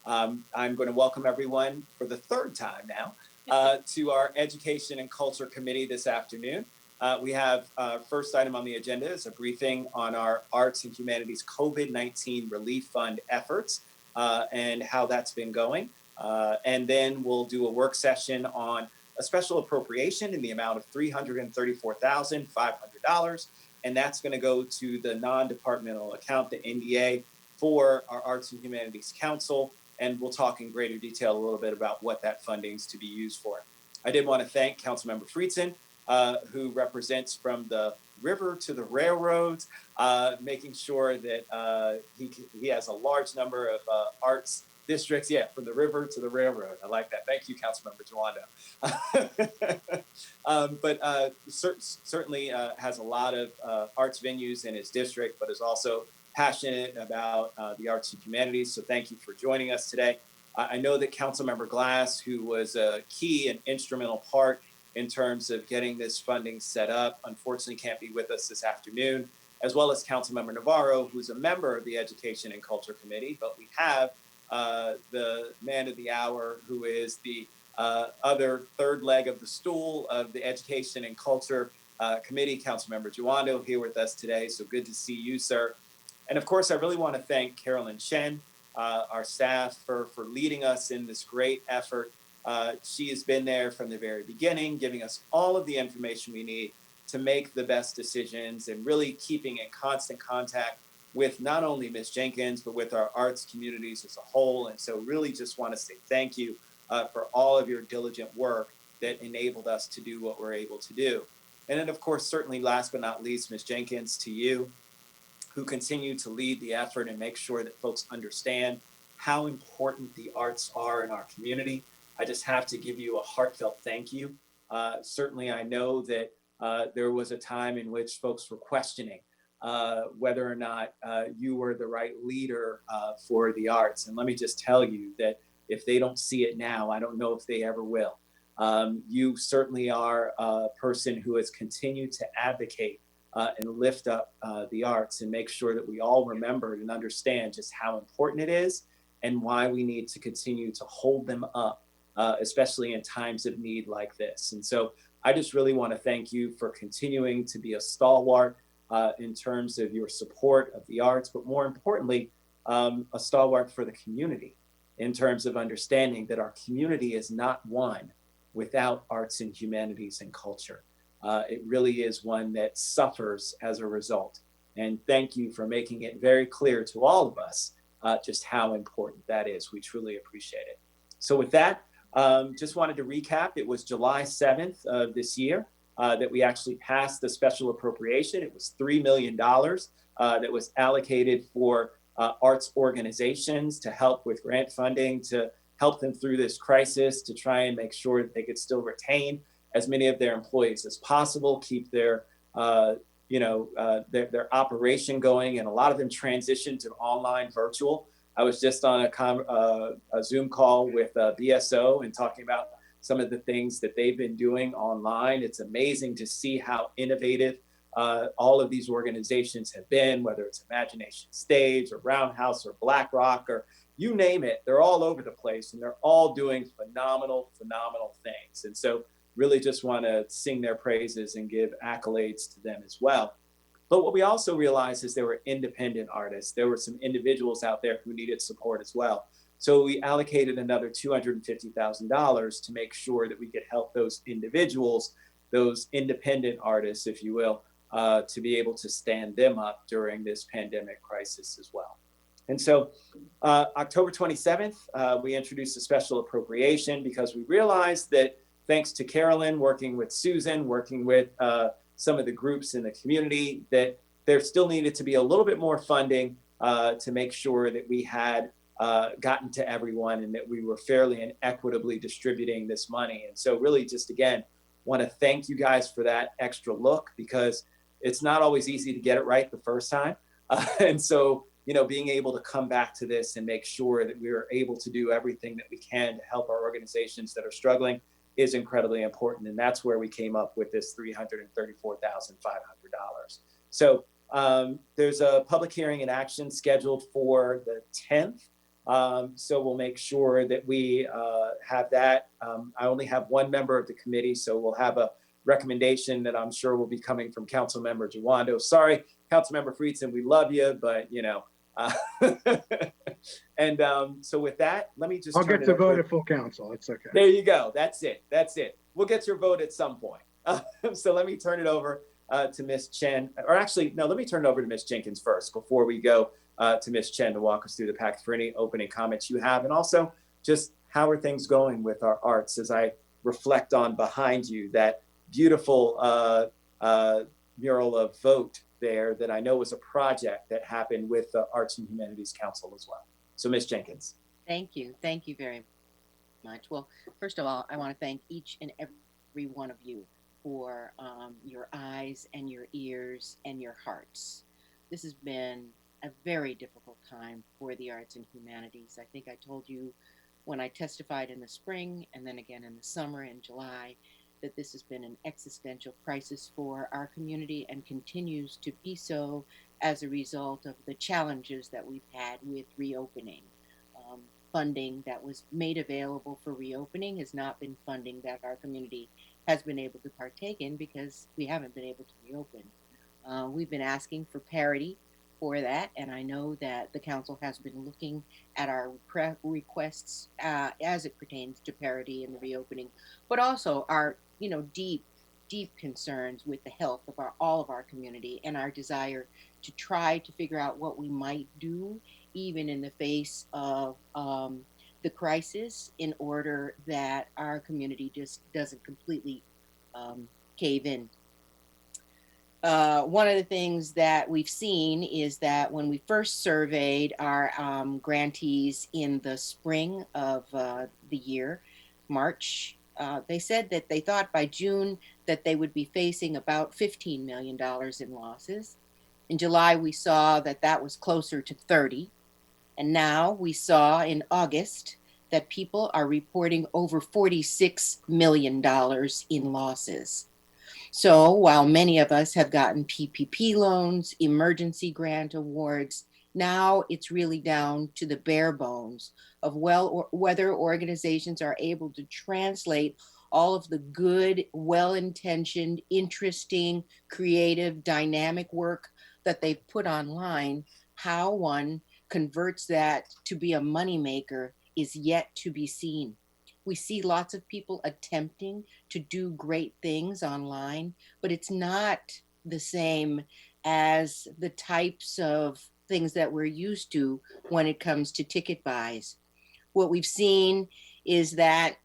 I'm going to welcome everyone for the third time now to our Education and Culture Committee this afternoon. We have first item on the agenda is a briefing on our Arts and Humanities COVID-19 Relief Fund efforts and how that's been going. And then we'll do a work session on a special appropriation in the amount of $334,500. And that's going to go to the non-departmental account, the NDA, for our Arts and Humanities Council. And we'll talk in greater detail a little bit about what that funding is to be used for. I did want to thank Councilmember Friedson, who represents from the river to the railroads, making sure that he has a large number of arts districts. Yeah, from the river to the railroad. I like that. Thank you, Councilmember Jawando. But certainly has a lot of arts venues in his district, but is also passionate about the arts and humanities. So thank you for joining us today. I know that Councilmember Glass, who was a key and instrumental part in terms of getting this funding set up, unfortunately can't be with us this afternoon, as well as Councilmember Navarro, who's a member of the Education and Culture Committee. But we have the man of the hour, who is the other third leg of the stool of the Education and Culture Committee, Councilmember Jawando, here with us today. So good to see you, sir. And of course, I really want to thank Carolyn Shen, our staff, for leading us in this great effort. She has been there from the very beginning, giving us all of the information we need to make the best decisions and really keeping in constant contact with not only Ms. Jenkins, but with our arts communities as a whole. And so really just want to say thank you for all of your diligent work that enabled us to do what we're able to do. And then, of course, certainly last but not least, Ms. Jenkins, to you, who continue to lead the effort and make sure that folks understand how important the arts are in our community. I just have to give you a heartfelt thank you. Certainly, I know that there was a time in which folks were questioning whether or not you were the right leader for the arts. And let me just tell you that if they don't see it now, I don't know if they ever will. You certainly are a person who has continued to advocate and lift up the arts and make sure that we all remember and understand just how important it is and why we need to continue to hold them up, especially in times of need like this. And so I just really want to thank you for continuing to be a stalwart in terms of your support of the arts, but more importantly, a stalwart for the community in terms of understanding that our community is not one without arts and humanities and culture. It really is one that suffers as a result. And thank you for making it very clear to all of us just how important that is. We truly appreciate it. So with that, just wanted to recap. It was July 7th of this year that we actually passed the special appropriation. It was $3 million that was allocated for arts organizations to help with grant funding, to help them through this crisis, to try and make sure that they could still retain as many of their employees as possible, keep their operation going, and a lot of them transitioned to online virtual. I was just on a Zoom call with BSO and talking about some of the things that they've been doing online. It's amazing to see how innovative all of these organizations have been, whether it's Imagination Stage or Roundhouse or BlackRock or you name it. They're all over the place and they're all doing phenomenal things. And so really just want to sing their praises and give accolades to them as well. But what we also realized is there were independent artists. There were some individuals out there who needed support as well. So we allocated another $250,000 to make sure that we could help those individuals, those independent artists, if you will, to be able to stand them up during this pandemic crisis as well. And so October 27th, we introduced a special appropriation because we realized that thanks to Carolyn working with Susan, working with some of the groups in the community, that there still needed to be a little bit more funding to make sure that we had gotten to everyone and that we were fairly and equitably distributing this money. And so really just, again, want to thank you guys for that extra look because it's not always easy to get it right the first time. And so, being able to come back to this and make sure that we are able to do everything that we can to help our organizations that are struggling is incredibly important. And that's where we came up with this $334,500. So there's a public hearing and action scheduled for the 10th So we'll make sure that we have that. I only have one member of the committee, so we'll have a recommendation that I'm sure will be coming from Councilmember Jawando. Sorry, Councilmember Friedson, we love you, but you know. And so with that, let me just I'll turn get it to over. vote at full council. It's okay. There you go. That's it. That's it. We'll get your vote at some point. So let me turn it over to Ms. Chen, or actually, no, let me turn it over to Ms. Jenkins first before we go to Ms. Chen to walk us through the packet for any opening comments you have. And also just how are things going with our arts as I reflect on behind you that beautiful mural of Vote there that I know was a project that happened with the Arts and Humanities Council as well. So Ms. Jenkins. Thank you. Thank you very much. Well, first of all, I want to thank each and every one of you for your eyes and your ears and your hearts. This has been a very difficult time for the arts and humanities. I think I told you when I testified in the spring and then again in the summer in July that this has been an existential crisis for our community and continues to be so as a result of the challenges that we've had with reopening. Funding that was made available for reopening has not been funding that our community has been able to partake in because we haven't been able to reopen. We've been asking for parity for that, and I know that the council has been looking at our requests as it pertains to parity in the reopening, but also our deep concerns with the health of all of our community and our desire to try to figure out what we might do even in the face of the crisis in order that our community just doesn't completely cave in. One of the things that we've seen is that when we first surveyed our grantees in the spring of the year, March, they said that they thought by June that they would be facing about $15 million in losses. In July, we saw that that was closer to 30. And now we saw in August that people are reporting over $46 million in losses. So while many of us have gotten PPP loans, emergency grant awards, now it's really down to the bare bones of whether organizations are able to translate all of the good, well-intentioned, interesting, creative, dynamic work that they've put online, how one converts that to be a moneymaker is yet to be seen. We see lots of people attempting to do great things online, but it's not the same as the types of things that we're used to when it comes to ticket buys. What we've seen is that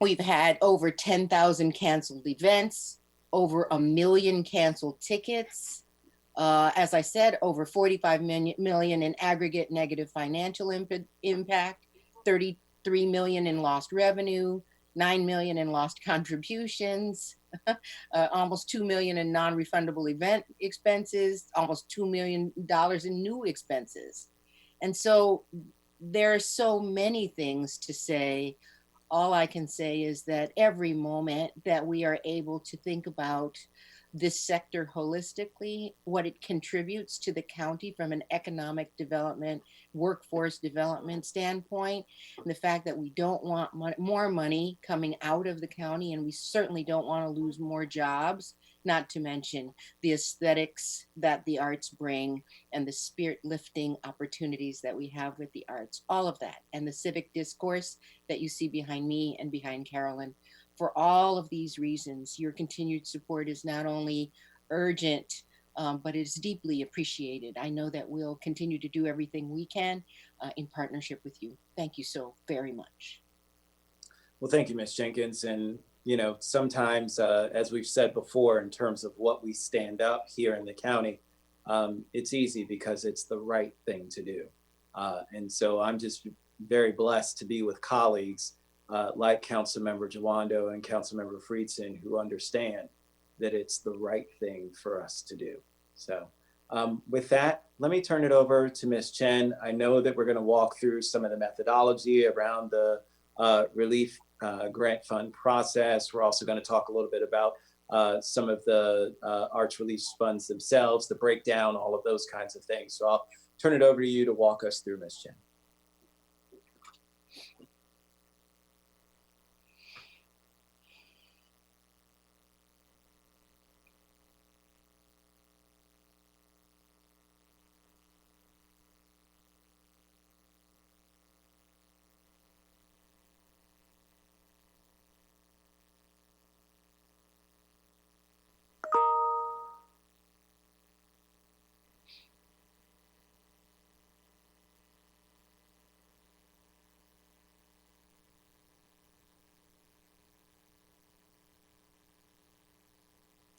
we've had over 10,000 canceled events, over 1 million canceled tickets. As I said, over 45 million in aggregate negative financial impact, 33 million in lost revenue, 9 million in lost contributions, almost 2 million in non-refundable event expenses, almost $2 million in new expenses. And so there are so many things to say. All I can say is that every moment that we are able to think about this sector holistically, what it contributes to the county from an economic development, workforce development standpoint, and the fact that we don't want more money coming out of the county, and we certainly don't want to lose more jobs, not to mention the aesthetics that the arts bring and the spirit lifting opportunities that we have with the arts, all of that, and the civic discourse that you see behind me and behind Carolyn. For all of these reasons, your continued support is not only urgent, but it's deeply appreciated. I know that we'll continue to do everything we can in partnership with you. Thank you so very much. Well, thank you, Ms. Jenkins. And, you know, sometimes, as we've said before, in terms of what we stand up here in the county, it's easy because it's the right thing to do. And so I'm just very blessed to be with colleagues like Councilmember Jawando and Councilmember Friedson, who understand that it's the right thing for us to do. So with that, let me turn it over to Ms. Chen. I know that we're going to walk through some of the methodology around the relief grant fund process. We're also going to talk a little bit about some of the arts relief funds themselves, the breakdown, all of those kinds of things. So I'll turn it over to you to walk us through, Ms. Chen.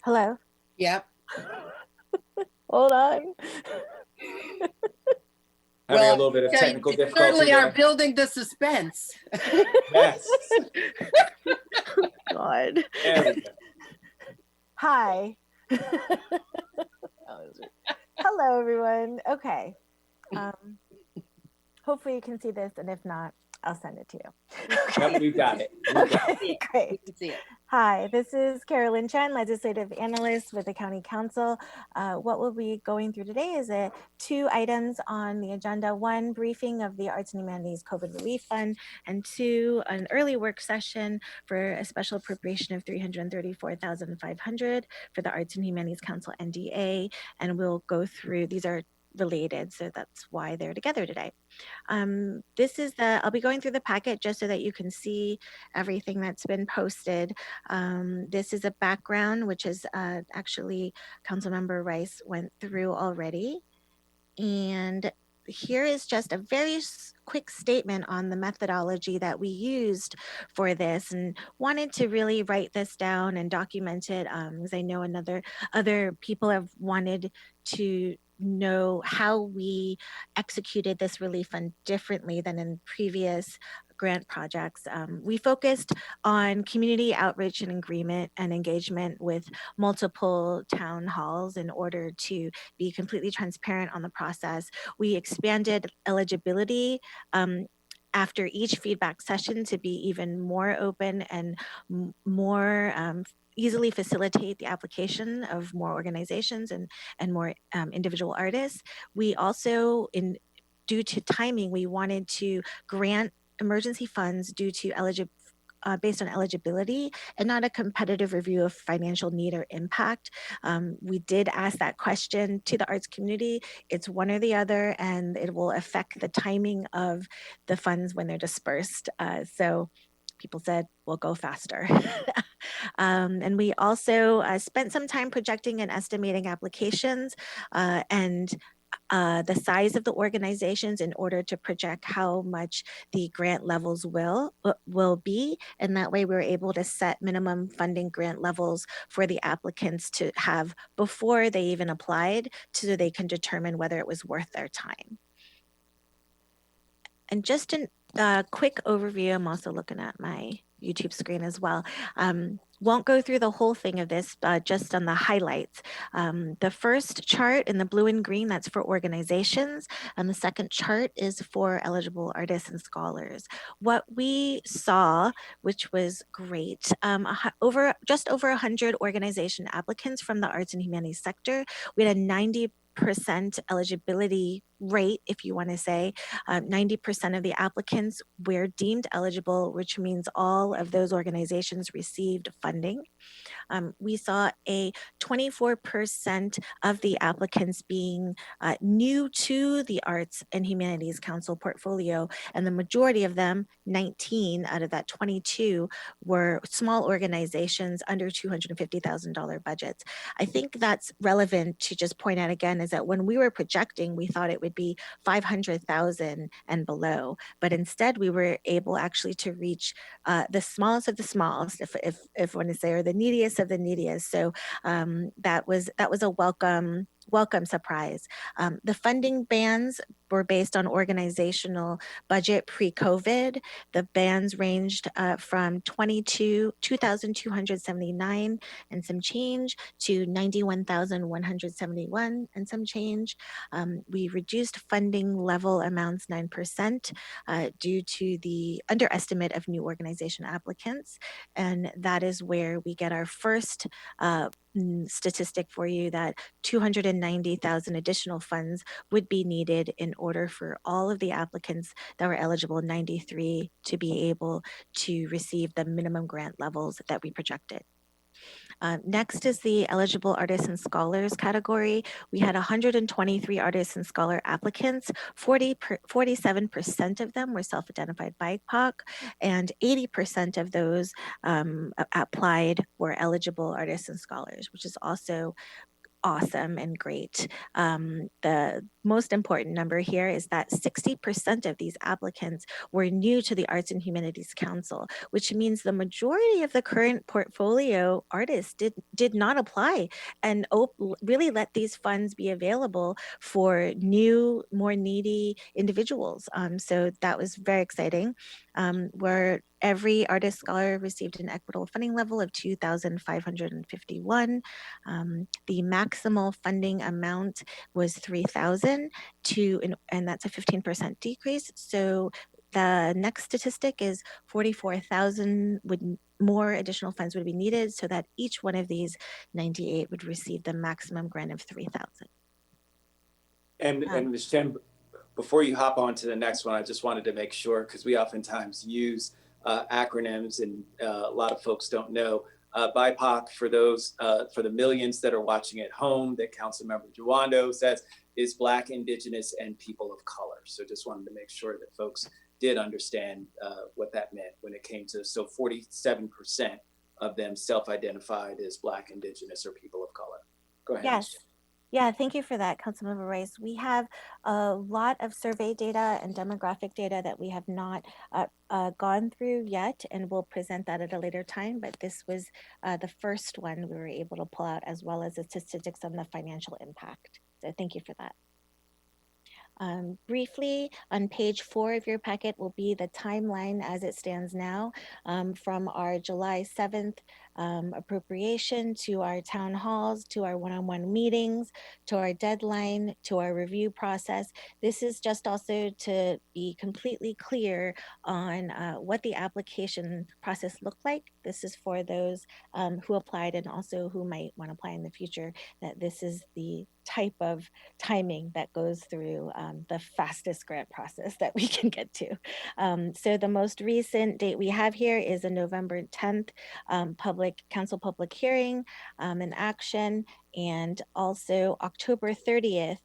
Hello? Yep. Hold on. Having a little bit of yeah, technical you difficulty certainly are there. building the suspense. Yes. God. There we go. Hi. Hello, everyone. Okay. Hopefully you can see this, and if not, I'll send it to you. Okay. Yep, we've got it. We've got it. We Great. can see it. Hi, this is Carolyn Chen, Legislative Analyst with the County Council. What we'll be going through today is two items on the agenda. One, briefing of the Arts and Humanities COVID Relief Fund, and two, an early work session for a special appropriation of $334,500 for the Arts and Humanities Council NDA. And we'll go through, these are related, so that's why they're together today. I'll be going through the packet just so that you can see everything that's been posted. This is a background, which is actually Councilmember Rice went through already. And here is just a very quick statement on the methodology that we used for this, and wanted to really write this down and document it, because I know other people have wanted to know how we executed this relief fund differently than in previous grant projects. We focused on community outreach and agreement and engagement with multiple town halls in order to be completely transparent on the process. We expanded eligibility after each feedback session to be even more open and more easily facilitate the application of more organizations and more individual artists. We also, due to timing, we wanted to grant emergency funds due to based on eligibility and not a competitive review of financial need or impact. We did ask that question to the arts community. It's one or the other, and it will affect the timing of the funds when they're dispersed. So people said, we'll go faster. And we also spent some time projecting and estimating applications and the size of the organizations in order to project how much the grant levels will be. And that way we were able to set minimum funding grant levels for the applicants to have before they even applied, so they can determine whether it was worth their time. And just a quick overview, I'm also looking at my YouTube screen as well. Won't go through the whole thing of this, just on the highlights. The first chart in the blue and green, that's for organizations, and the second chart is for eligible artists and scholars. What we saw, which was great, just over 100 organization applicants from the arts and humanities sector. We had a 90% eligibility rate, if you want to say. 90% of the applicants were deemed eligible, which means all of those organizations received funding. We saw a 24% of the applicants being new to the Arts and Humanities Council portfolio, and the majority of them, 19 out of that 22, were small organizations under $250,000 budgets. I think that's relevant to just point out again, is that when we were projecting, we thought it would be 500,000 and below, but instead we were able actually to reach the smallest of the smallest, if I want to say, or the neediest of the neediest. So that was a welcome surprise. The funding bands were based on organizational budget pre-COVID. The bands ranged from 2,279 and some change to 91,171 and some change. We reduced funding level amounts 9% due to the underestimate of new organization applicants. And that is where we get our first statistic for you, that 290,000 additional funds would be needed in order for all of the applicants that were eligible, 93, to be able to receive the minimum grant levels that we projected. Next is the eligible artists and scholars category. We had 123 artists and scholar applicants. 47% of them were self-identified BIPOC, and 80% of those applied were eligible artists and scholars, which is also awesome and great. most important number here is that 60% of these applicants were new to the Arts and Humanities Council, which means the majority of the current portfolio artists did not apply and really let these funds be available for new, more needy individuals. So that was very exciting. Where every artist scholar received an equitable funding level of 2,551. The maximal funding amount was 3,000 and that's a 15% decrease. So the next statistic is 44,000 more additional funds would be needed so that each one of these 98 would receive the maximum grant of 3,000. And Ms. Chen, before you hop on to the next one, I just wanted to make sure, because we oftentimes use acronyms and a lot of folks don't know. BIPOC, for those, for the millions that are watching at home, that Councilmember Juando says is Black, Indigenous, and people of color. So just wanted to make sure that folks did understand what that meant when it came to, so 47% of them self-identified as Black, Indigenous, or people of color. Go ahead. Yes. Yeah, thank you for that, Councilmember Rice. We have a lot of survey data and demographic data that we have not gone through yet, and we'll present that at a later time, but this was the first one we were able to pull out, as well as the statistics on the financial impact. So thank you for that. Briefly, on page 4 of your packet will be the timeline as it stands now, from our July 7th appropriation to our town halls, to our one-on-one meetings, to our deadline, to our review process. This is just also to be completely clear on what the application process looked like. This is for those who applied and also who might want to apply in the future, that this is the type of timing that goes through the fastest grant process that we can get to. So the most recent date we have here is a November 10th council public hearing and action, and also October 30th,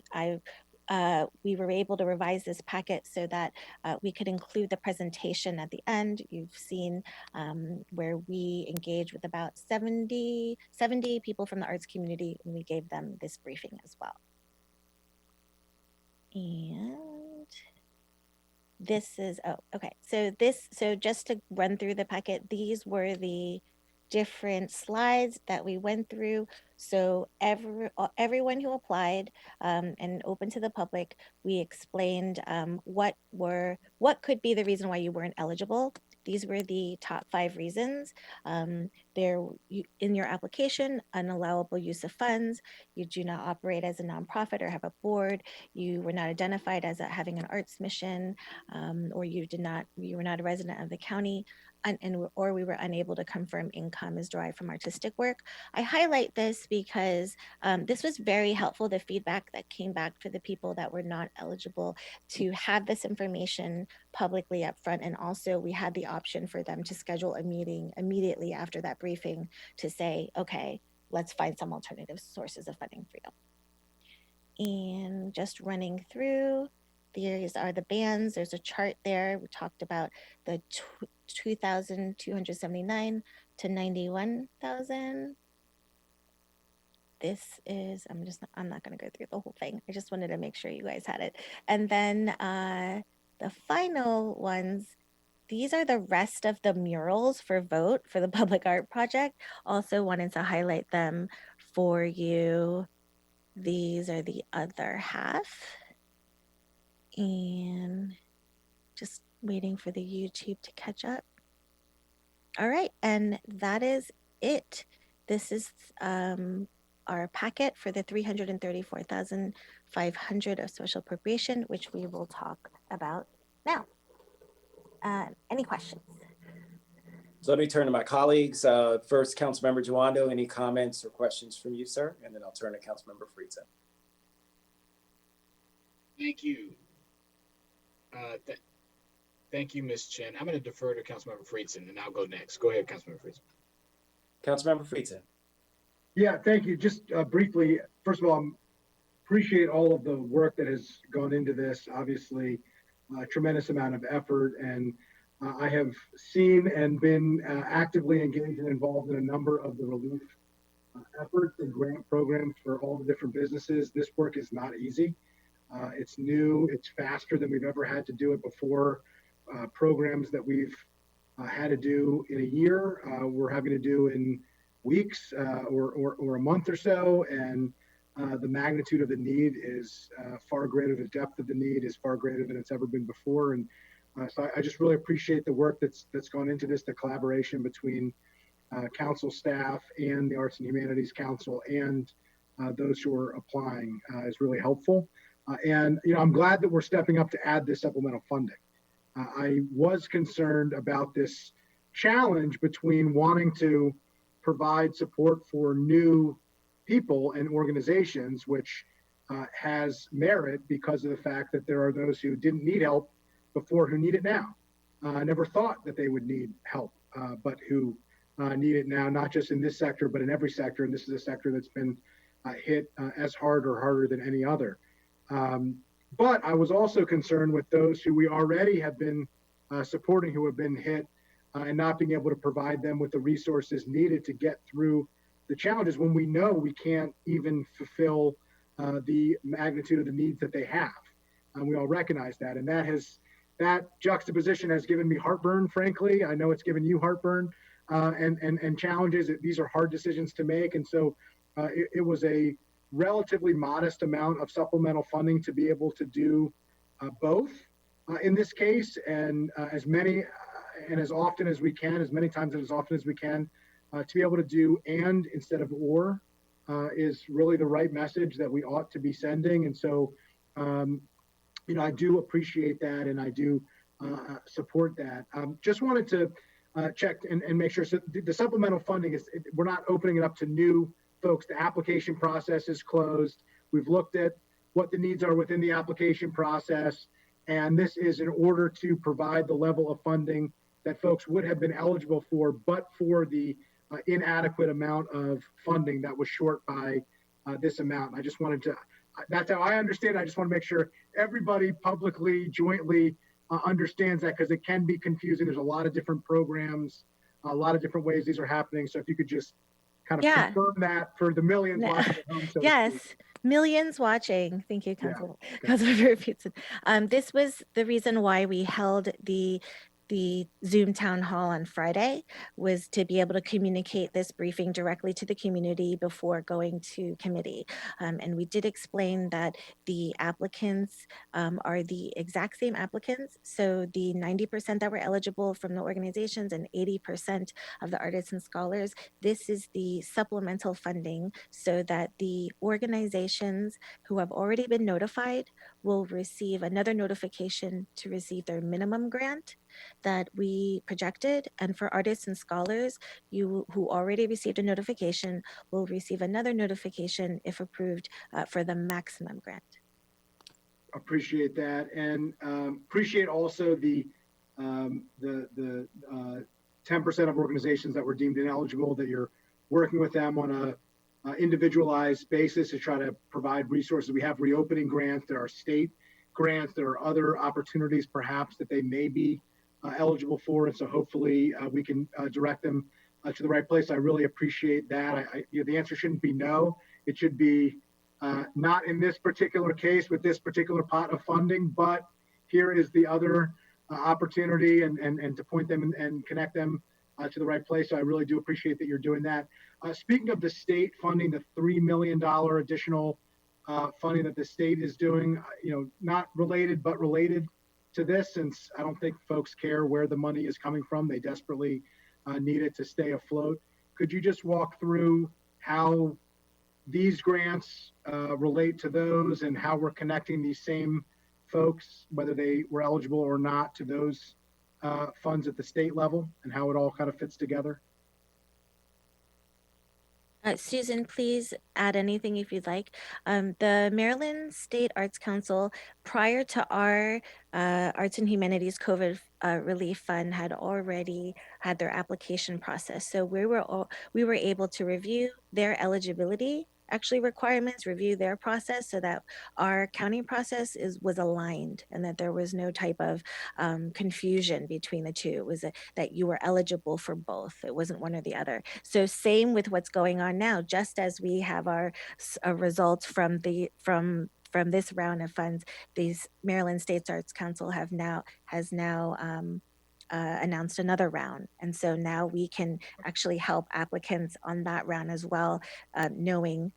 we were able to revise this packet so that we could include the presentation at the end. You've seen where we engage with about 70 people from the arts community, and we gave them this briefing as well. And this is, oh, okay. So just to run through the packet, these were the different slides that we went through. So everyone who applied and open to the public, we explained what could be the reason why you weren't eligible. These were the top 5 reasons. In your application, unallowable use of funds, you do not operate as a nonprofit or have a board, you were not identified as having an arts mission, or you were not a resident of the county, or we were unable to confirm income is derived from artistic work. I highlight this because this was very helpful, the feedback that came back for the people that were not eligible, to have this information publicly up front. And also we had the option for them to schedule a meeting immediately after that briefing to say, okay, let's find some alternative sources of funding for you. And just running through, these are the bands. There's a chart there. We talked about the 2,279 to 91,000. This is, I'm not going to go through the whole thing. I just wanted to make sure you guys had it. And then the final ones, these are the rest of the murals for vote for the public art project. Also wanted to highlight them for you. These are the other half. And just waiting for the YouTube to catch up. All right, and that is it. This is our packet for the 334,500 of special appropriation, which we will talk about now. Any questions? So let me turn to my colleagues. First, Councilmember Juando, any comments or questions from you, sir? And then I'll turn to Councilmember Friedson. Thank you. Thank you, Ms. Chen. I'm going to defer to Councilmember Friedson, and I'll go next. Go ahead, Councilmember Friedson. Councilmember Friedson. Yeah, thank you. Just briefly, first of all, appreciate all of the work that has gone into this. Obviously, a tremendous amount of effort, and I have seen and been actively engaged and involved in a number of the relief efforts and grant programs for all the different businesses. This work is not easy. It's new, it's faster than we've ever had to do it before. Programs that we've had to do in a year, we're having to do in weeks or a month or so. And the magnitude of the need is far greater. The depth of the need is far greater than it's ever been before. And so I just really appreciate the work that's gone into this, the collaboration between council staff and the Arts and Humanities Council and those who are applying is really helpful. And I'm glad that we're stepping up to add this supplemental funding. I was concerned about this challenge between wanting to provide support for new people and organizations, which has merit because of the fact that there are those who didn't need help before who need it now. I never thought that they would need help, but who need it now, not just in this sector, but in every sector. And this is a sector that's been hit as hard or harder than any other. But I was also concerned with those who we already have been supporting who have been hit and not being able to provide them with the resources needed to get through the challenges when we know we can't even fulfill the magnitude of the needs that they have. And we all recognize that. And that juxtaposition has given me heartburn, frankly. I know it's given you heartburn and challenges. These are hard decisions to make. And so it was a relatively modest amount of supplemental funding to be able to do both in this case, and as many and as often as we can, as many times and as often as we can, to be able to do and instead of or is really the right message that we ought to be sending. And so, I do appreciate that, and I do support that. Just wanted to check and make sure. So the supplemental funding we're not opening it up to new folks. The application process is closed. We've looked at what the needs are within the application process. And this is in order to provide the level of funding that folks would have been eligible for, but for the inadequate amount of funding that was short by this amount. I just wanted to, that's how I understand it. I just want to make sure everybody publicly, jointly understands that, because it can be confusing. There's a lot of different programs, a lot of different ways these are happening. So if you could just kind of confirm that for the millions watching at home. So yes, millions watching. Thank you, Councilmember Peterson. This was the reason why we held the Zoom town hall on Friday, was to be able to communicate this briefing directly to the community before going to committee. And we did explain that the applicants are the exact same applicants. So the 90% that were eligible from the organizations and 80% of the artists and scholars, this is the supplemental funding so that the organizations who have already been notified will receive another notification to receive their minimum grant that we projected. And for artists and scholars, you who already received a notification will receive another notification if approved for the maximum grant. Appreciate that, and appreciate also the 10% of organizations that were deemed ineligible, that you're working with them on a individualized basis to try to provide resources. We have reopening grants, there are state grants, there are other opportunities perhaps that they may be eligible for, and so hopefully we can direct them to the right place. I really appreciate that. The answer shouldn't be no. It should be not in this particular case with this particular pot of funding, but here is the other opportunity, and to point them and connect them to the right place. So I really do appreciate that you're doing that. Speaking of the state funding, the $3 million additional funding that the state is doing, not related, but related to this, since I don't think folks care where the money is coming from. They desperately need it to stay afloat. Could you just walk through how these grants relate to those, and how we're connecting these same folks, whether they were eligible or not, to those funds at the state level, and how it all kind of fits together? Susan, please add anything if you'd like. The Maryland State Arts Council, prior to our Arts and Humanities COVID Relief Fund, had already had their application process. So we were able to review their eligibility requirements, review their process, so that our county process was aligned, and that there was no type of confusion between the two. It was that you were eligible for both. It wasn't one or the other. So same with what's going on now. Just as we have our results from from this round of funds, these Maryland States Arts Council has now announced another round. And so now we can actually help applicants on that round as well, knowing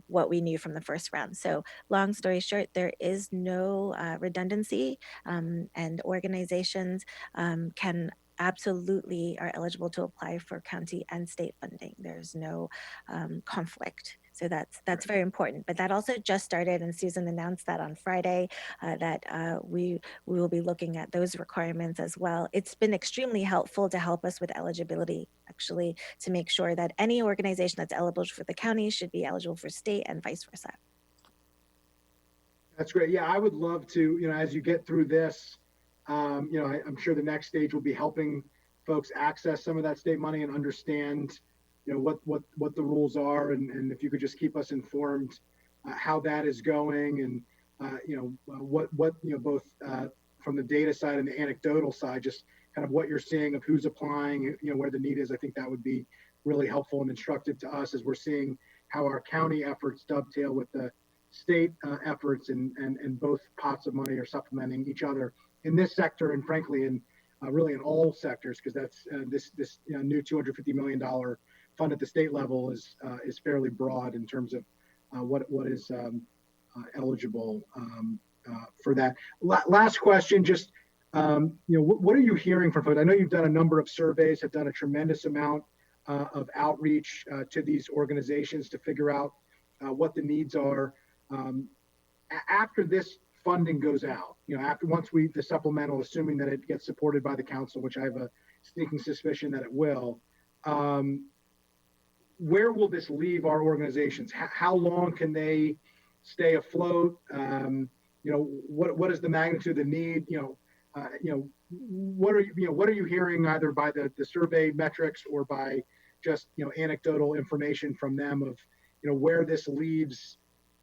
what we knew from the first round. So long story short, there is no redundancy, and organizations can absolutely are eligible to apply for county and state funding. There's no conflict. So that's very important. But that also just started, and Susan announced that on Friday, that we will be looking at those requirements as well. It's been extremely helpful to help us with eligibility, actually, to make sure that any organization that's eligible for the county should be eligible for state and vice versa. That's great. Yeah, I would love to, as you get through this, I'm sure the next stage will be helping folks access some of that state money and understand, what the rules are, and if you could just keep us informed how that is going, and what both from the data side and the anecdotal side, just kind of what you're seeing of who's applying, where the need is. I think that would be really helpful and instructive to us as we're seeing how our county efforts dovetail with the state efforts, and both pots of money are supplementing each other in this sector, and frankly in really in all sectors, because that's this new $250 million fund at the state level is fairly broad in terms of what is eligible for that. Last question, just what are you hearing from folks? I know you've done a number of surveys, have done a tremendous amount of outreach to these organizations to figure out what the needs are. After this funding goes out, once the supplemental, assuming that it gets supported by the council, which I have a sneaking suspicion that it will, where will this leave our organizations? How long can they stay afloat? What is the magnitude of the need? What are you hearing either by the survey metrics or by just anecdotal information from them of where this leaves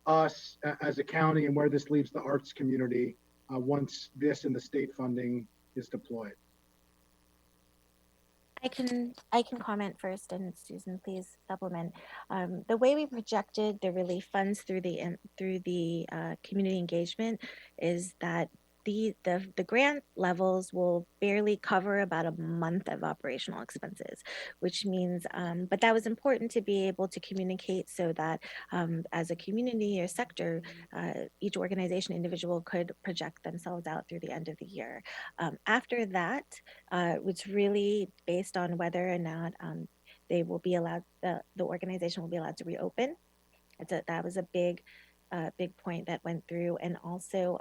us as a county and where this leaves the arts community once this and the state funding is deployed? I can comment first, and Susan, please supplement. The way we projected the relief funds through the community engagement is that the grant levels will barely cover about a month of operational expenses, which means, but that was important to be able to communicate so that as a community or sector, each organization, individual could project themselves out through the end of the year. After that, it's really based on whether or not they will be allowed, the organization will be allowed to reopen. That was a big point that went through, and also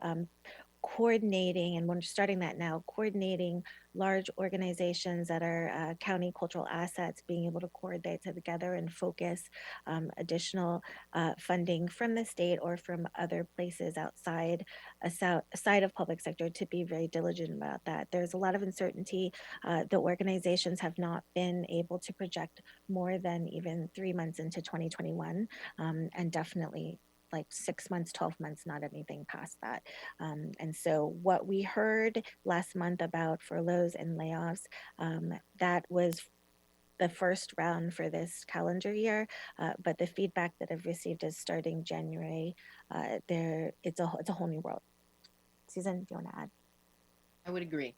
coordinating, and we're starting that now, coordinating large organizations that are county cultural assets, being able to coordinate together and focus additional funding from the state or from other places outside of public sector, to be very diligent about that. There's a lot of uncertainty. The organizations have not been able to project more than even 3 months into 2021, and definitely like 6 months, 12 months, not anything past that. And so what we heard last month about furloughs and layoffs, that was the first round for this calendar year, but the feedback that I've received is starting January, it's a whole new world. Susan, do you want to add? I would agree.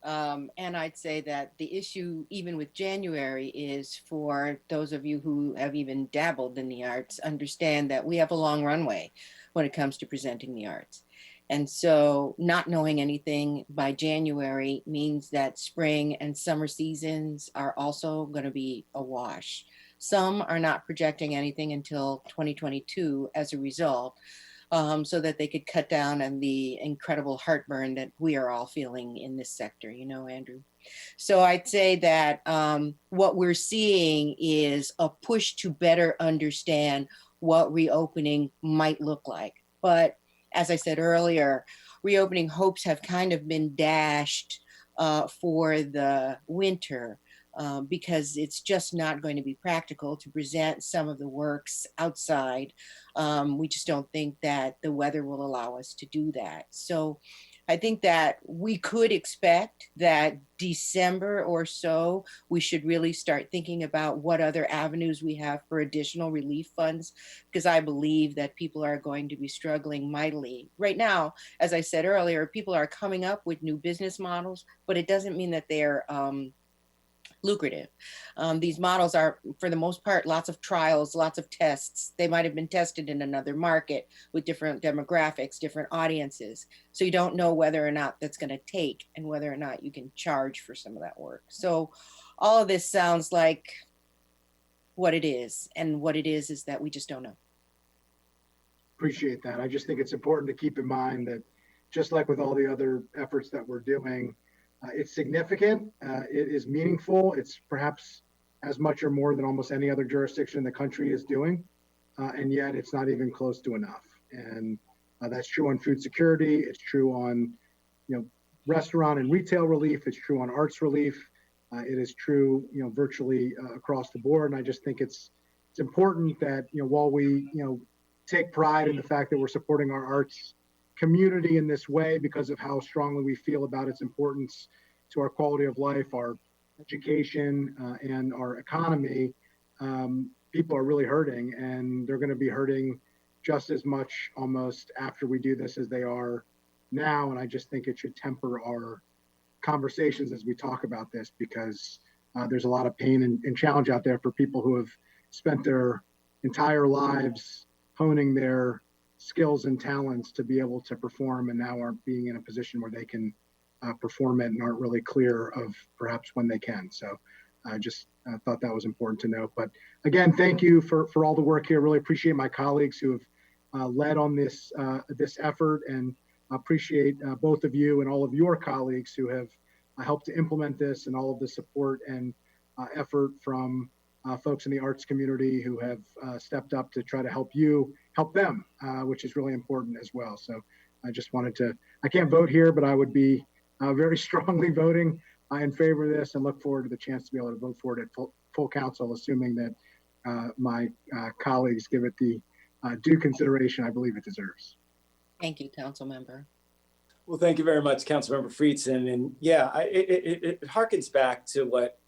And I'd say that the issue, even with January, is for those of you who have even dabbled in the arts, understand that we have a long runway when it comes to presenting the arts. And so not knowing anything by January means that spring and summer seasons are also going to be a wash. Some are not projecting anything until 2022 as a result. So that they could cut down on the incredible heartburn that we are all feeling in this sector, Andrew. So I'd say that what we're seeing is a push to better understand what reopening might look like. But as I said earlier, reopening hopes have kind of been dashed for the winter. Because it's just not going to be practical to present some of the works outside. We just don't think that the weather will allow us to do that. So I think that we could expect that December or so, we should really start thinking about what other avenues we have for additional relief funds, because I believe that people are going to be struggling mightily. Right now, as I said earlier, people are coming up with new business models, but it doesn't mean that they're lucrative. These models are, for the most part, lots of trials, lots of tests. They might have been tested in another market with different demographics, different audiences. So you don't know whether or not that's going to take and whether or not you can charge for some of that work. So all of this sounds like what it is. And what it is that we just don't know. Appreciate that. I just think it's important to keep in mind that just like with all the other efforts that we're doing, it's significant, it is meaningful, it's perhaps as much or more than almost any other jurisdiction in the country is doing, and yet it's not even close to enough. And that's true on food security, it's true on restaurant and retail relief, it's true on arts relief, it is true virtually across the board. And I just think it's important that while we take pride in the fact that we're supporting our arts community in this way because of how strongly we feel about its importance to our quality of life, our education, and our economy, people are really hurting, and they're going to be hurting just as much almost after we do this as they are now. And I just think it should temper our conversations as we talk about this, because there's a lot of pain and challenge out there for people who have spent their entire lives honing their skills and talents to be able to perform, and now aren't being in a position where they can perform it and aren't really clear of perhaps when they can. So I just thought that was important to note. But again, thank you for all the work here. Really appreciate my colleagues who have led on this effort, and appreciate both of you and all of your colleagues who have helped to implement this, and all of the support and effort from folks in the arts community who have stepped up to try to help them, which is really important as well. So I just wanted to, I can't vote here, but I would be very strongly voting in favor of this, and look forward to the chance to be able to vote for it at full council, assuming that my colleagues give it the due consideration I believe it deserves. Thank you, Council Member. Well, thank you very much, Councilmember Friedson. And yeah, it harkens back to what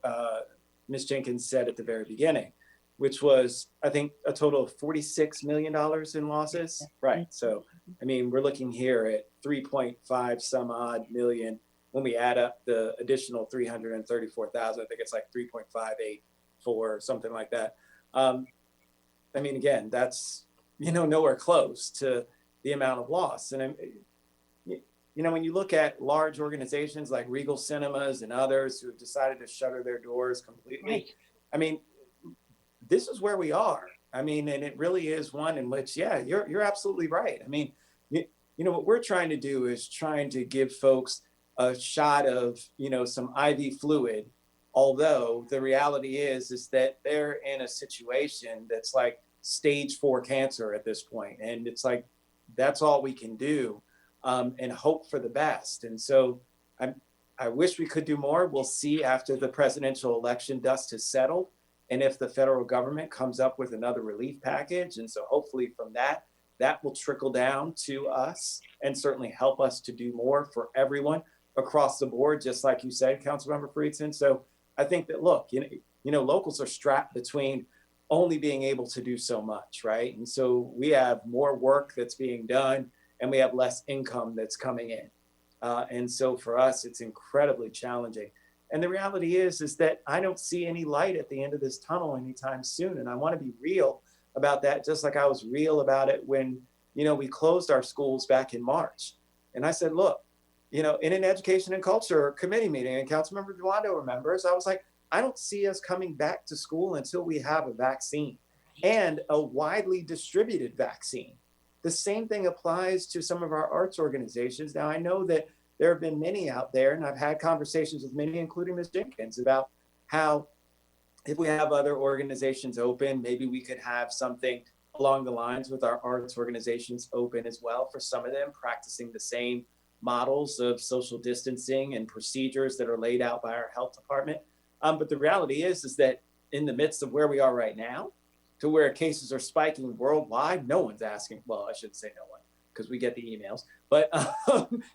Ms. Jenkins said at the very beginning, which was, I think, a total of $46 million in losses. Right. So, I mean, we're looking here at 3.5 some odd million. When we add up the additional 334,000, I think it's like 3.584, something like that. I mean, again, that's, nowhere close to the amount of loss. And when you look at large organizations like Regal Cinemas and others who have decided to shutter their doors completely, right. I mean, this is where we are. I mean, and it really is one in which, yeah, you're absolutely right. I mean, what we're trying to do is trying to give folks a shot of, some IV fluid, although the reality is that they're in a situation that's like stage 4 cancer at this point. And it's like, that's all we can do. And hope for the best. And so I wish we could do more. We'll see after the presidential election dust has settled, and if the federal government comes up with another relief package. And so hopefully from that will trickle down to us and certainly help us to do more for everyone across the board, just like you said, Councilmember Friedson. So I think that, look, locals are strapped between only being able to do so much, right? And so we have more work that's being done, and we have less income that's coming in. And so for us, it's incredibly challenging. And the reality is that I don't see any light at the end of this tunnel anytime soon. And I want to be real about that, just like I was real about it when, we closed our schools back in March. And I said, look, in an education and culture committee meeting, and Councilmember Duando remembers, I was like, I don't see us coming back to school until we have a vaccine, and a widely distributed vaccine. The same thing applies to some of our arts organizations. Now, I know that there have been many out there, and I've had conversations with many, including Ms. Jenkins, about how if we have other organizations open, maybe we could have something along the lines with our arts organizations open as well, for some of them practicing the same models of social distancing and procedures that are laid out by our health department. But the reality is that in the midst of where we are right now, to where cases are spiking worldwide, no one's asking, well, I shouldn't say no one. because we get the emails. But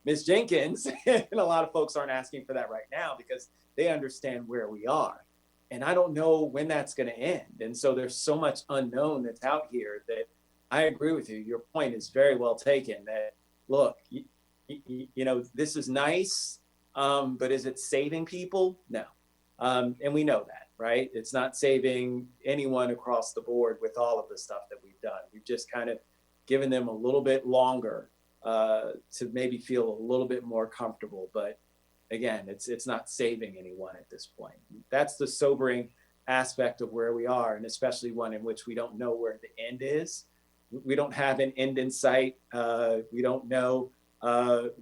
Ms. Jenkins and a lot of folks aren't asking for that right now because they understand where we are. And I don't know when that's going to end. And so there's so much unknown that's out here that I agree with you. Your point is very well taken that, look, you know, this is nice, but is it saving people? No. And we know that, right? It's not saving anyone across the board with all of the stuff that we've done. We've just kind of given them a little bit longer to maybe feel a little bit more comfortable. But again, it's not saving anyone at this point. That's the sobering aspect of where we are, and especially one in which we don't know where the end is. We don't have an end in sight. We don't know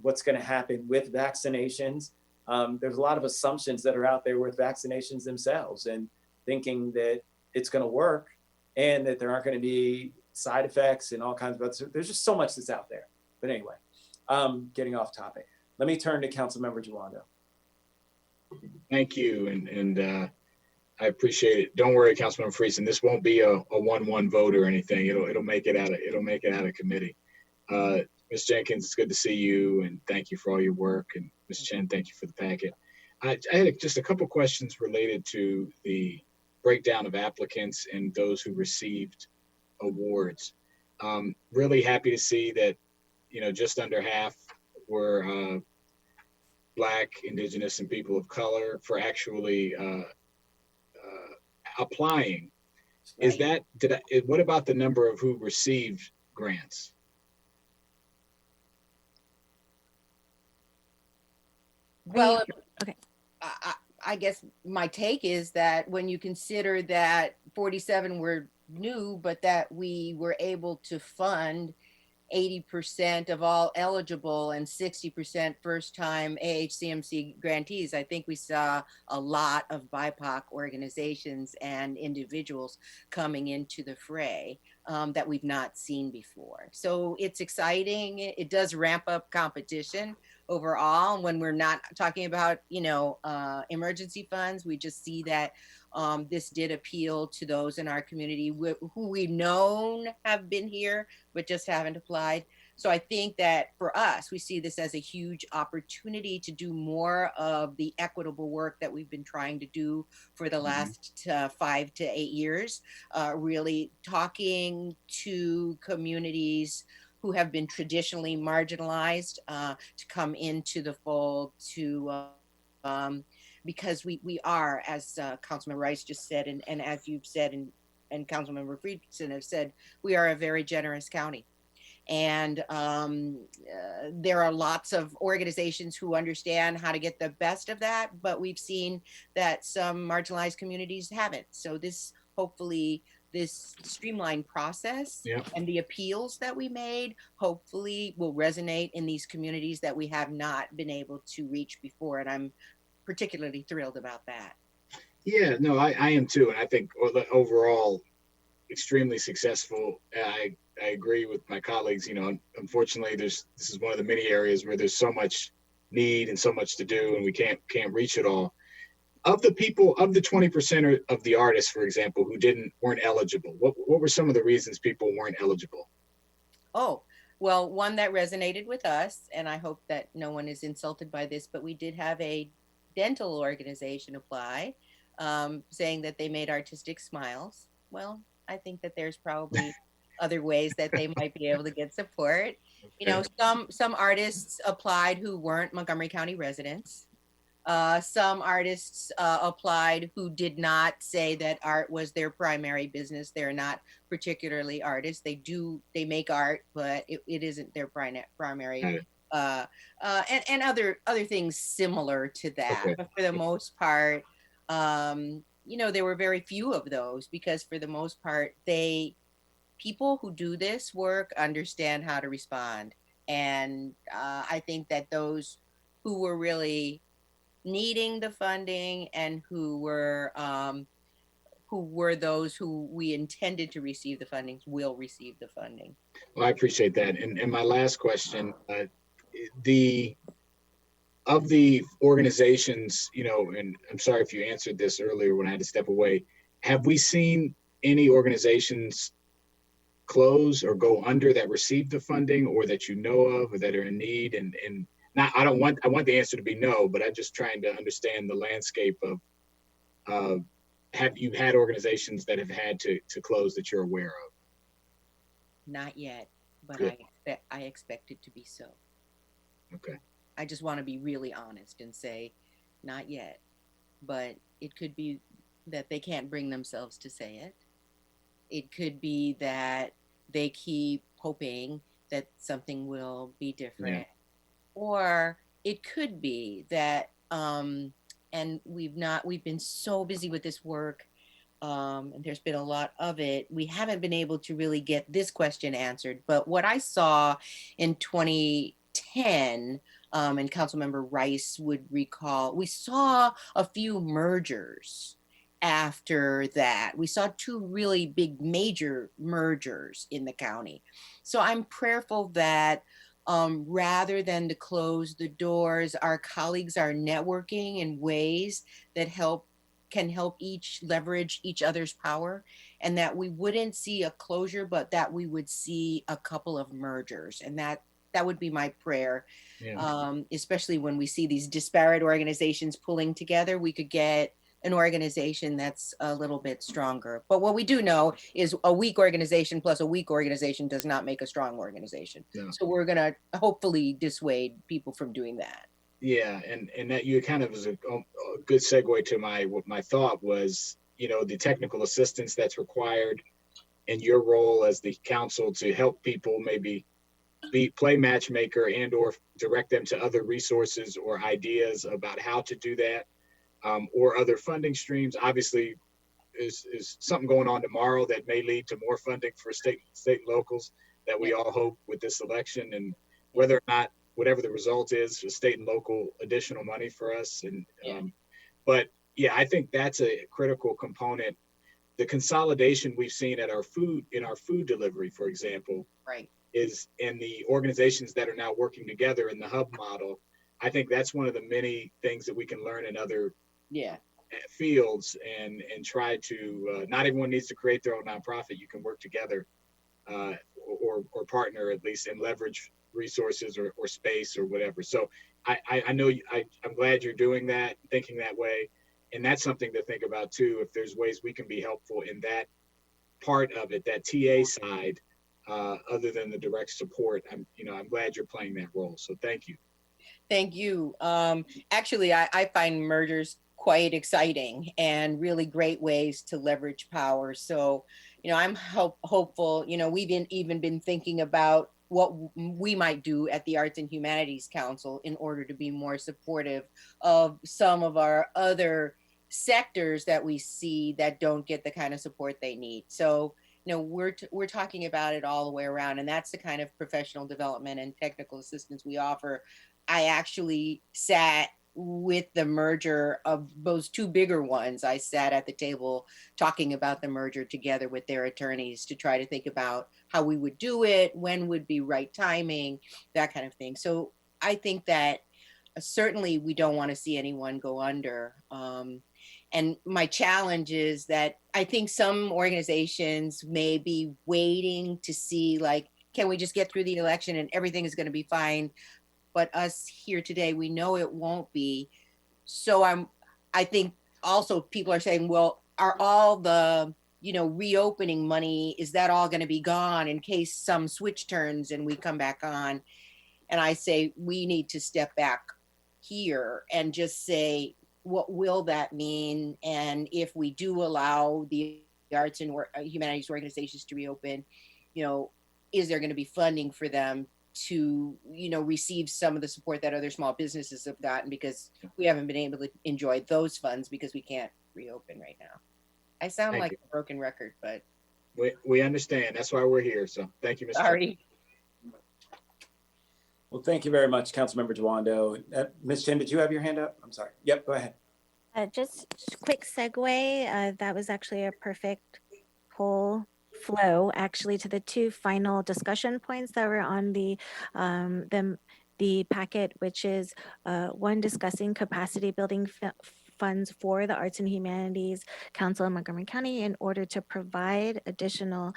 what's going to happen with vaccinations. There's a lot of assumptions that are out there with vaccinations themselves and thinking that it's going to work and that there aren't going to be side effects and all kinds of other. There's just so much that's out there. But anyway, getting off topic. Let me turn to Councilmember Giwando. Thank you, and I appreciate it. Don't worry, Councilmember Friesen. This won't be a 1-1 vote or anything. It'll make it out of committee. Ms. Jenkins, it's good to see you, and thank you for all your work. And Ms. Chen, thank you for the packet. I had just a couple questions related to the breakdown of applicants and those who received awards. Really happy to see that, you know, just under half were Black, Indigenous, and people of color for actually applying. Is that, what about the number of who received grants? Well, Okay. I guess my take is that when you consider that 47 were new, but that we were able to fund 80% of all eligible and 60% first-time AHCMC grantees, I think we saw a lot of BIPOC organizations and individuals coming into the fray that we've not seen before. So it's exciting. It does ramp up competition overall. When we're not talking about, you know, emergency funds, we just see that this did appeal to those in our community who we've known have been here, but just haven't applied. So I think that for us, we see this as a huge opportunity to do more of the equitable work that we've been trying to do for the last 5 to 8 years, really talking to communities who have been traditionally marginalized to come into the fold, to because we are, as Councilman Rice just said, and as you've said, and Councilmember Friedson have said, we are a very generous county. And there are lots of organizations who understand how to get the best of that, but we've seen that some marginalized communities haven't. So this, hopefully, this streamlined process and the appeals that we made, hopefully will resonate in these communities that we have not been able to reach before. And I'm particularly thrilled about that. Yeah, no, I am too. And I think overall, extremely successful. I agree with my colleagues. You know, unfortunately, this is one of the many areas where there's so much need and so much to do, and we can't reach it all. Of the people, of the 20% of the artists, for example, who weren't eligible, what were some of the reasons people weren't eligible? Oh, well, one that resonated with us, and I hope that no one is insulted by this, but we did have a dental organization apply, saying that they made artistic smiles. Well, I think that there's probably other ways that they might be able to get support. Okay. You know, some artists applied who weren't Montgomery County residents. Some artists applied who did not say that art was their primary business. They're not particularly artists. They make art, but it isn't their primary. And other things similar to that. Okay. But for the most part, you know, there were very few of those, because for the most part, people who do this work understand how to respond. And I think that those who were really needing the funding and who were those who we intended to receive the funding will receive the funding. Well, I appreciate that. And my last question, of the organizations, you know, and I'm sorry if you answered this earlier when I had to step away, have we seen any organizations close or go under that receive the funding or that you know of or that are in need? And not, I want the answer to be no, but I'm just trying to understand the landscape of, have you had organizations that have had to close that you're aware of? Not yet, but Good. I expect it to be so. Okay. I just want to be really honest and say, not yet, but it could be that they can't bring themselves to say it. It could be that they keep hoping that something will be different, or it could be that, and we've been so busy with this work, and there's been a lot of it. We haven't been able to really get this question answered. But what I saw in 2010, and Councilmember Rice would recall, we saw a few mergers after that. We saw two really big major mergers in the county. So I'm prayerful that rather than to close the doors, our colleagues are networking in ways that can help each leverage each other's power, and that we wouldn't see a closure, but that we would see a couple of mergers. And that would be my prayer. Especially when we see these disparate organizations pulling together, we could get an organization that's a little bit stronger. But what we do know is a weak organization plus a weak organization does not make a strong organization. No. So we're going to hopefully dissuade people from doing that. Yeah, and that you kind of was a good segue to what my thought was, the technical assistance that's required in your role as the council to help people maybe play matchmaker and or direct them to other resources or ideas about how to do that, or other funding streams. Obviously, is something going on tomorrow that may lead to more funding for state and locals that we all hope with this election, and whether or not whatever the result is for state and local additional money for us. And but yeah, I think that's a critical component. The consolidation we've seen at our food delivery, for example, right, is in the organizations that are now working together in the hub model. I think that's one of the many things that we can learn in other fields and try to, not everyone needs to create their own nonprofit. You can work together, or partner at least, and leverage resources or space or whatever. So I know I'm glad you're doing that, thinking that way. And that's something to think about too, if there's ways we can be helpful in that part of it, that TA side, other than the direct support. I'm glad you're playing that role. So thank you. Thank you. Actually, I find mergers quite exciting and really great ways to leverage power. So, I'm hopeful. We've even been thinking about what we might do at the Arts and Humanities Council in order to be more supportive of some of our other sectors that we see that don't get the kind of support they need. So, we're talking about it all the way around, and that's the kind of professional development and technical assistance we offer. I actually sat with the merger of those two bigger ones. I sat at the table talking about the merger together with their attorneys to try to think about how we would do it, when would be right timing, that kind of thing. So I think that certainly we don't want to see anyone go under. And my challenge is that I think some organizations may be waiting to see, like, can we just get through the election and everything is going to be fine? But us here today, we know it won't be. So I think also people are saying, well, are all the, reopening money, is that all going to be gone in case some switch turns and we come back on? And I say, we need to step back here and just say, what will that mean? And if we do allow the arts and humanities organizations to reopen, is there going to be funding for them to receive some of the support that other small businesses have gotten, because we haven't been able to enjoy those funds because we can't reopen right now. I sound Thank like you. a broken record, but We understand. That's why we're here. So thank you, Mr. sorry. Well, thank you very much, Councilmember Dwando. Ms. Chen, did you have your hand up? I'm sorry. Yep, go ahead. Just quick segue. That was actually a perfect whole flow actually to the two final discussion points that were on the packet, which is one discussing capacity building funds for the Arts and Humanities Council in Montgomery County in order to provide additional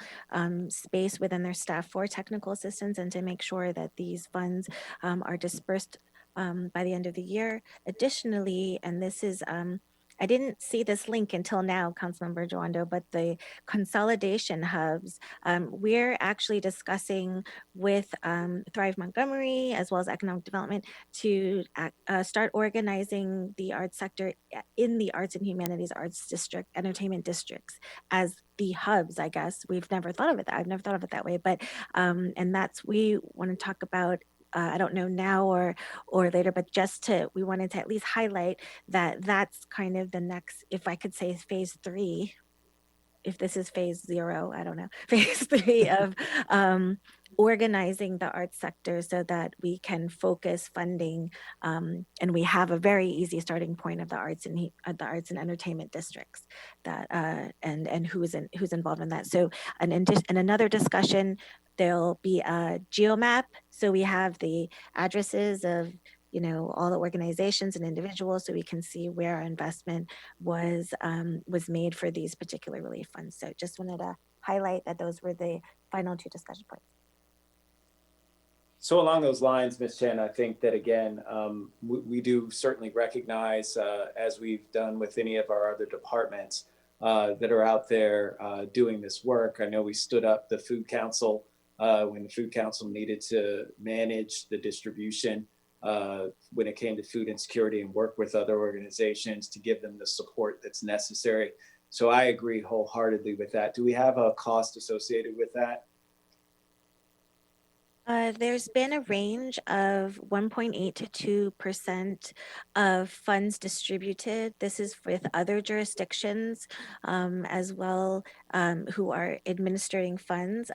space within their staff for technical assistance and to make sure that these funds are dispersed by the end of the year. Additionally, and this is, I didn't see this link until now, Councilmember Joando, but the Consolidation Hubs, we're actually discussing with Thrive Montgomery as well as Economic Development to start organizing the arts sector in the Arts and Humanities Arts District, Entertainment Districts as the hubs, I guess. We've never thought of it. I've never thought of it that way, but, and that's, we want to talk about I don't know now or later, but we wanted to at least highlight that that's kind of the next, if I could say phase 3, if this is phase 0, I don't know, phase 3 of organizing the arts sector so that we can focus funding and we have a very easy starting point of the arts and entertainment districts that and who's involved in that. So and another discussion, there'll be a geomap. So we have the addresses of all the organizations and individuals so we can see where our investment was made for these particular relief funds. So just wanted to highlight that those were the final 2 discussion points. So along those lines, Ms. Chen, I think that again, we do certainly recognize, as we've done with any of our other departments that are out there doing this work. I know we stood up the Food Council when the Food Council needed to manage the distribution when it came to food insecurity and work with other organizations to give them the support that's necessary. So I agree wholeheartedly with that. Do we have a cost associated with that? There's been a range of 1.8 to 2% of funds distributed. This is with other jurisdictions as well who are administering funds.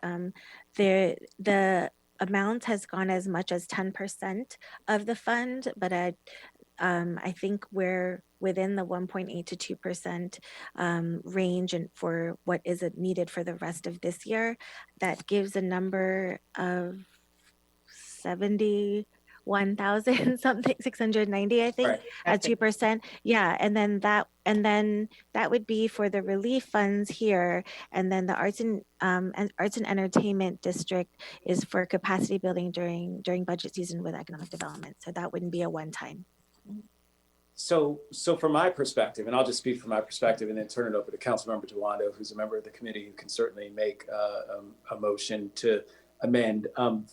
The amount has gone as much as 10% of the fund, but I think we're within the 1.8 to 2% range and for what is needed for the rest of this year. That gives a number of 71,000 something, 690, I think, Right. at 2%. Yeah, and then that would be for the relief funds here, and then the arts and entertainment district is for capacity building during budget season with economic development. So that wouldn't be a one-time. So from my perspective, and I'll just speak from my perspective and then turn it over to Councilmember Joando, who's a member of the committee who can certainly make a motion to amend.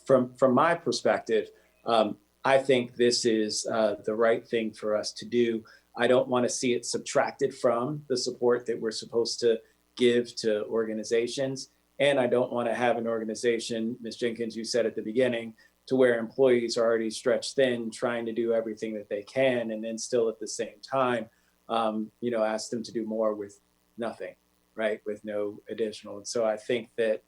From my perspective, I think this is the right thing for us to do. I don't want to see it subtracted from the support that we're supposed to give to organizations. And I don't want to have an organization, Ms. Jenkins, you said at the beginning, to where employees are already stretched thin, trying to do everything that they can, and then still at the same time, ask them to do more with nothing, right? With no additional. And so I think that,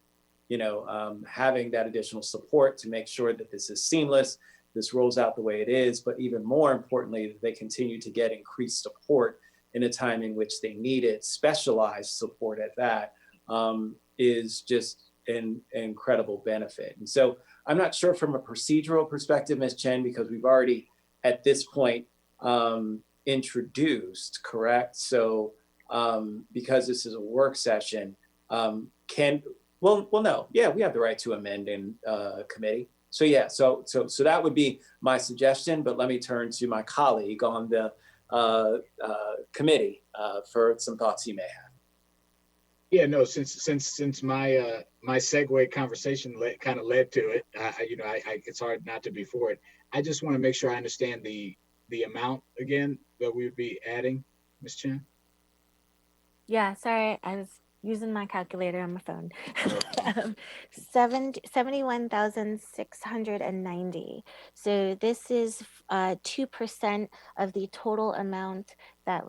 having that additional support to make sure that this is seamless, this rolls out the way it is, but even more importantly, that they continue to get increased support in a time in which they need it, specialized support at that, is just an incredible benefit. And so I'm not sure from a procedural perspective, Ms. Chen, because we've already at this point introduced, correct? So because this is a work session, no, yeah, we have the right to amend in committee. So yeah, so that would be my suggestion, but let me turn to my colleague on the committee for some thoughts he may have. Yeah, no, since my my segue conversation kind of led to it, it's hard not to be for it. I just want to make sure I understand the amount again that we would be adding, Ms. Chen. Yeah, sorry, I was using my calculator on my phone. 71,690. So this is 2% of the total amount that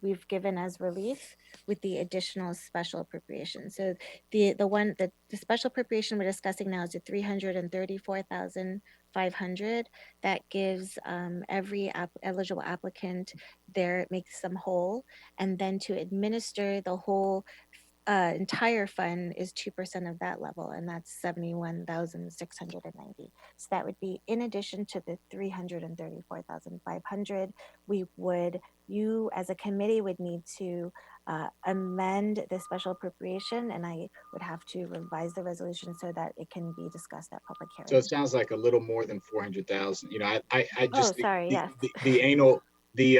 we've given as relief with the additional special appropriation. So the special appropriation we're discussing now is at 334,500. That gives every eligible applicant makes them whole, and then to administer the whole entire fund is 2% of that level, and that's 71,690. So that would be in addition to the 334,500. You as a committee would need to amend the special appropriation, and I would have to revise the resolution so that it can be discussed at public So hearing. it sounds like a little more than 400,000. You know, I Oh, just, sorry, yes. the anal, the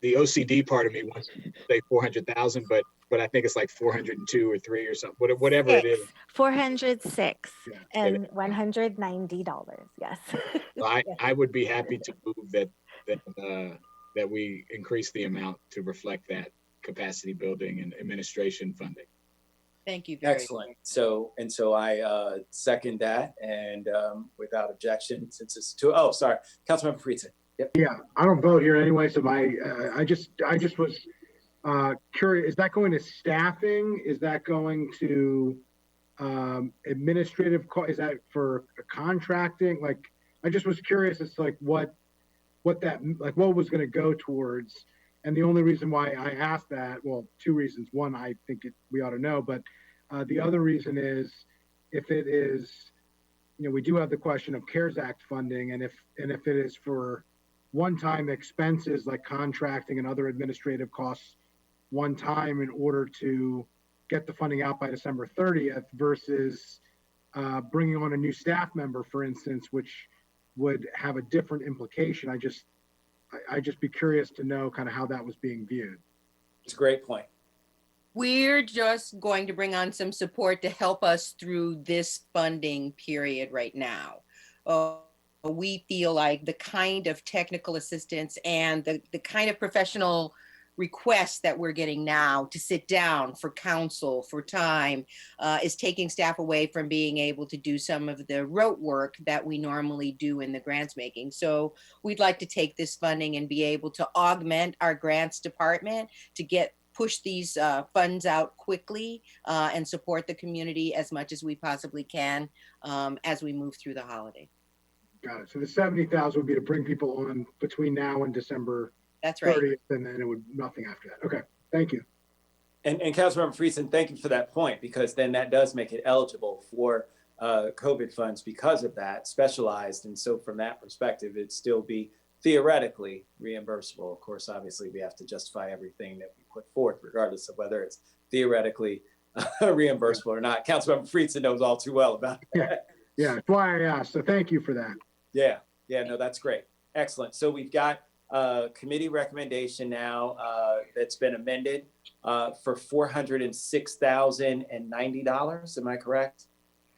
OCD part of me wants to say 400,000, but I think it's like 402 or 3 or something, whatever it is. 406 Yeah. and $190. Yes. So I would be happy to move that we increase the amount to reflect that capacity building and administration funding. Thank you very Excellent. much. So I second that, and without objection, since it's two. Oh, sorry, Councilmember Friesen. Yep. Yeah, I don't vote here anyway, so I just was curious. Is that going to staffing? Is that going to administrative? Is that for contracting? Like, I just was curious as to like what was going to go towards. And the only reason why I asked that, well, two reasons. One, I think we ought to know, but the other reason is if it is, we do have the question of CARES Act funding, and if it is for one-time expenses like contracting and other administrative costs one time in order to get the funding out by December 30th versus bringing on a new staff member, for instance, which would have a different implication. I just be curious to know kind of how that was being viewed. It's a great point. We're just going to bring on some support to help us through this funding period right now. We feel like the kind of technical assistance and the kind of professional requests that we're getting now to sit down for counsel, for time, is taking staff away from being able to do some of the rote work that we normally do in the grants making. So we'd like to take this funding and be able to augment our grants department to push these funds out quickly and support the community as much as we possibly can as we move through the holiday. Got it. So the 70,000 would be to bring people on between now and December That's right. 30th, and then it would nothing after that. Okay, thank you. And Councilmember Friesen, thank you for that point, because then that does make it eligible for COVID funds because of that, specialized. And so from that perspective, it'd still be theoretically reimbursable. Of course, obviously, we have to justify everything that we put forth, regardless of whether it's theoretically reimbursable or not. Councilmember Friesen knows all too well about that. Yeah, that's why I asked. So thank you for that. Yeah, no, that's great. Excellent. So we've got committee recommendation now that's been amended for $406,090. Am I correct,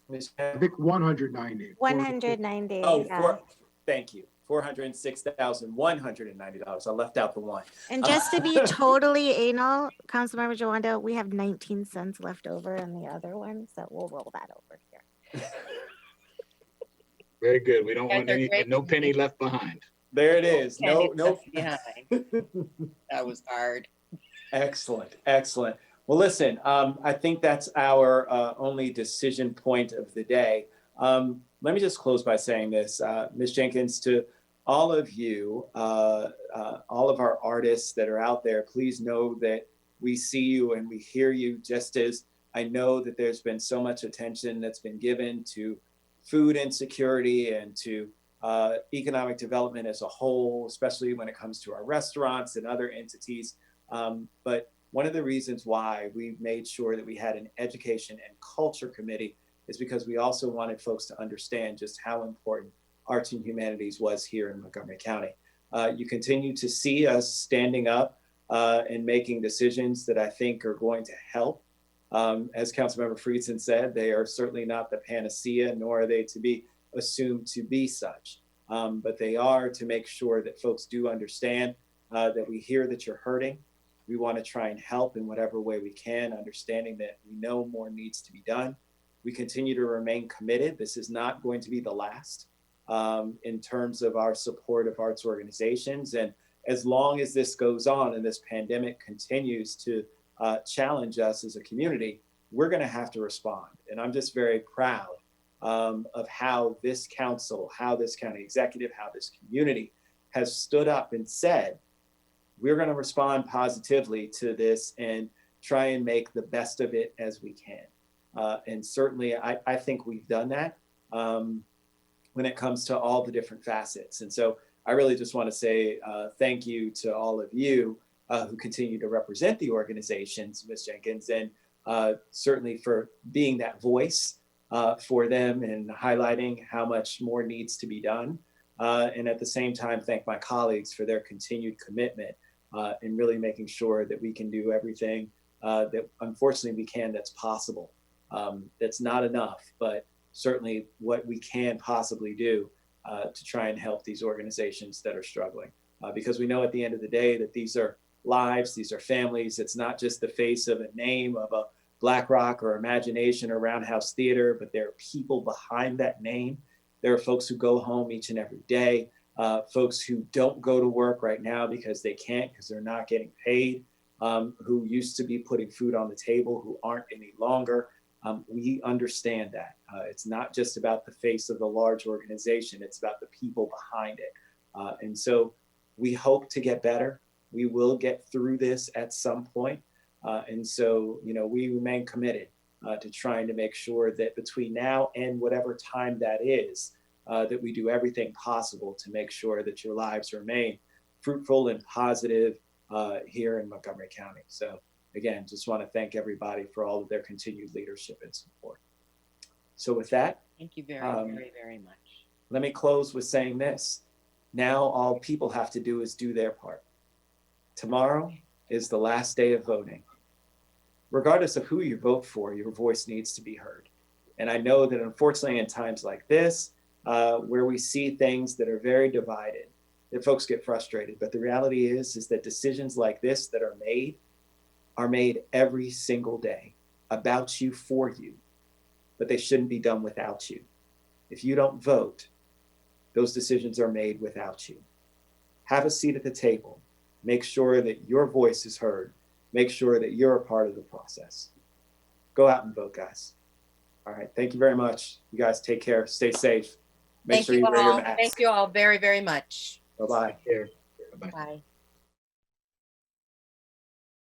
Ms. I think 190. 190. Oh, yeah. thank you. $406,190. I left out the one. And just to be totally anal, Councilmember Jawanda, we have 19 cents left over in the other one, so we'll roll that over here. Very good. We don't want no great. penny left behind. There it is. No. Behind. That was hard. Excellent. Well, listen, I think that's our only decision point of the day. Let me just close by saying this, Ms. Jenkins, to all of you, all of our artists that are out there, please know that we see you and we hear you, just as I know that there's been so much attention that's been given to food insecurity and to economic development as a whole, especially when it comes to our restaurants and other entities. But one of the reasons why we made sure that we had an education and culture committee is because we also wanted folks to understand just how important arts and humanities was here in Montgomery County. You continue to see us standing up and making decisions that I think are going to help. As Councilmember Friesen said, they are certainly not the panacea, nor are they to be assumed to be such. But they are to make sure that folks do understand that we hear that you're hurting. We want to try and help in whatever way we can, understanding that we know more needs to be done. We continue to remain committed. This is not going to be the last in terms of our support of arts organizations. And as long as this goes on and this pandemic continues to challenge us as a community, we're going to have to respond. And I'm just very proud of how this council, how this county executive, how this community has stood up and said, we're going to respond positively to this and try and make the best of it as we can. And certainly I think we've done that when it comes to all the different facets. And so I really just want to say thank you to all of you who continue to represent the organizations, Ms. Jenkins, and certainly for being that voice for them and highlighting how much more needs to be done. And at the same time, thank my colleagues for their continued commitment in really making sure that we can do everything that unfortunately we can that's possible. That's not enough, but certainly what we can possibly do to try and help these organizations that are struggling. Because we know at the end of the day that these are lives, these are families. It's not just the face of a name of a Black Rock or Imagination or Roundhouse Theater, but there are people behind that name. There are folks who go home each and every day, folks who don't go to work right now because they can't, because they're not getting paid, who used to be putting food on the table, who aren't any longer. We understand that. It's not just about the face of the large organization, it's about the people behind it. And so we hope to get better. We will get through this at some point. And so, we remain committed to trying to make sure that between now and whatever time that is, that we do everything possible to make sure that your lives remain fruitful and positive here in Montgomery County. So again, just want to thank everybody for all of their continued leadership and support. So with that, Thank you very much. let me close with saying this. Now all people have to do is do their part. Tomorrow is the last day of voting. Regardless of who you vote for, your voice needs to be heard. And I know that unfortunately in times like this, where we see things that are very divided, that folks get frustrated. But the reality is that decisions like this that are made every single day about you, for you, but they shouldn't be done without you. If you don't vote, those decisions are made without you. Have a seat at the table. Make sure that your voice is heard. Make sure that you're a part of the process. Go out and vote, guys. All right. Thank you very much. You guys take care. Stay safe. Make sure you wear your mask. Thank you all very, very much. Bye-bye. Here. Bye-bye. Bye.